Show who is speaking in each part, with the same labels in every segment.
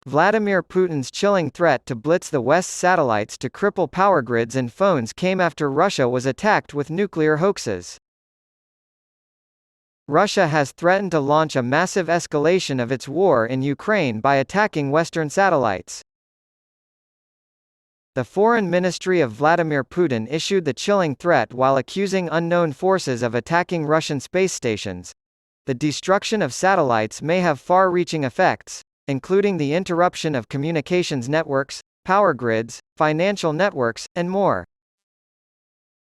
Speaker 1: Vladimir Putin's chilling threat to blitz the West's satellites to cripple power grids and phones came after Russia was attacked with nuclear hoaxes. Russia has threatened to launch a massive escalation of its war in Ukraine by attacking Western satellites. The Foreign Ministry of Vladimir Putin issued the chilling threat while accusing unknown forces of attacking Russian space stations. The destruction of satellites may have far-reaching effects, including the interruption of communications networks, power grids, financial networks, and more.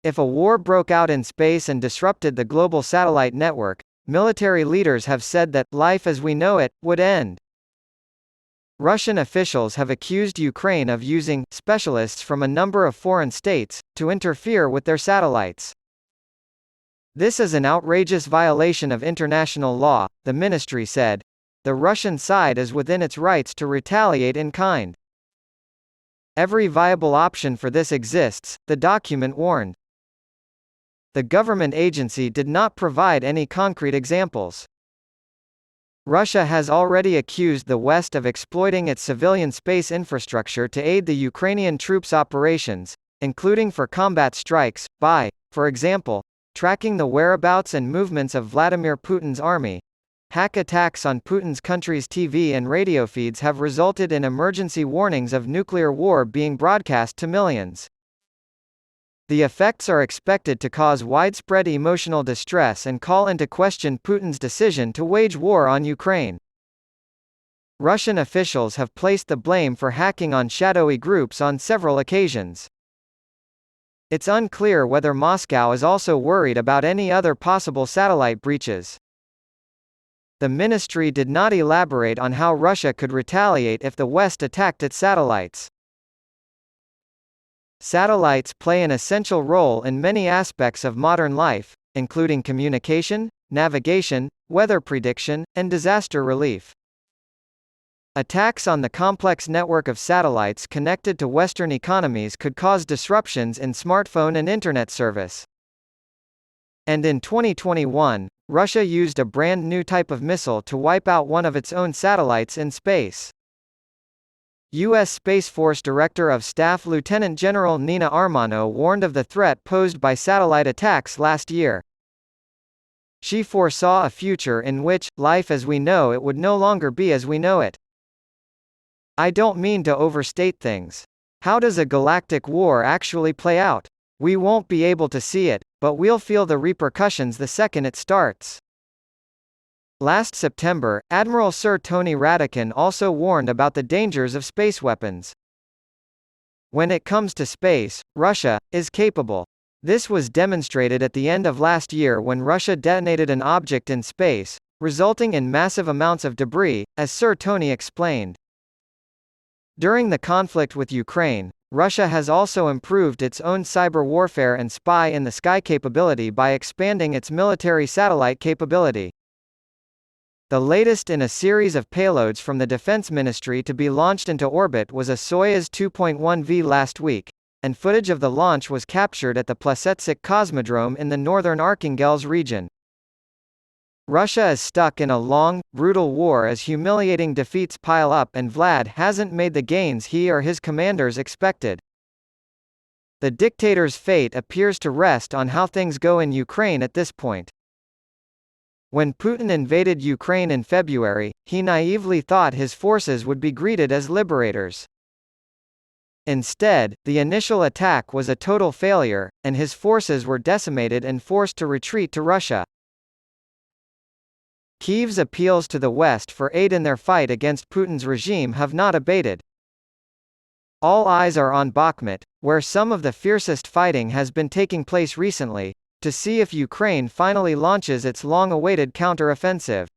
Speaker 1: If a war broke out in space and disrupted the global satellite network, military leaders have said that life as we know it would end. Russian officials have accused Ukraine of using specialists from a number of foreign states to interfere with their satellites. This is an outrageous violation of international law, the ministry said. The Russian side is within its rights to retaliate in kind. Every viable option for this exists, the document warned. The government agency did not provide any concrete examples. Russia has already accused the West of exploiting its civilian space infrastructure to aid the Ukrainian troops' operations, including for combat strikes, by, for example, tracking the whereabouts and movements of Vladimir Putin's army. Hack attacks on Putin's country's TV and radio feeds have resulted in emergency warnings of nuclear war being broadcast to millions. The effects are expected to cause widespread emotional distress and call into question Putin's decision to wage war on Ukraine. Russian officials have placed the blame for hacking on shadowy groups on several occasions. It's unclear whether Moscow is also worried about any other possible satellite breaches. The ministry did not elaborate on how Russia could retaliate if the West attacked its satellites. Satellites play an essential role in many aspects of modern life, including communication, navigation, weather prediction, and disaster relief. Attacks on the complex network of satellites connected to Western economies could cause disruptions in smartphone and internet service. And in 2021, Russia used a brand new type of missile to wipe out one of its own satellites in space. U.S. Space Force Director of Staff Lieutenant General Nina Armano warned of the threat posed by satellite attacks last year. She foresaw a future in which life as we know it would no longer be as we know it. I don't mean to overstate things. How does a galactic war actually play out? We won't be able to see it, but we'll feel the repercussions the second it starts. Last September, Admiral Sir Tony Radakin also warned about the dangers of space weapons. When it comes to space, Russia is capable. This was demonstrated at the end of last year when Russia detonated an object in space, resulting in massive amounts of debris, as Sir Tony explained. During the conflict with Ukraine, Russia has also improved its own cyber warfare and spy in the sky capability by expanding its military satellite capability. The latest in a series of payloads from the Defense Ministry to be launched into orbit was a Soyuz 2.1V last week, and footage of the launch was captured at the Plesetsk Cosmodrome in the northern Arkhangelsk region. Russia is stuck in a long, brutal war as humiliating defeats pile up and Vlad hasn't made the gains he or his commanders expected. The dictator's fate appears to rest on how things go in Ukraine at this point. When Putin invaded Ukraine in February, he naively thought his forces would be greeted as liberators. Instead, the initial attack was a total failure, and his forces were decimated and forced to retreat to Russia. Kyiv's appeals to the West for aid in their fight against Putin's regime have not abated. All eyes are on Bakhmut, where some of the fiercest fighting has been taking place recently, to see if Ukraine finally launches its long-awaited counter-offensive.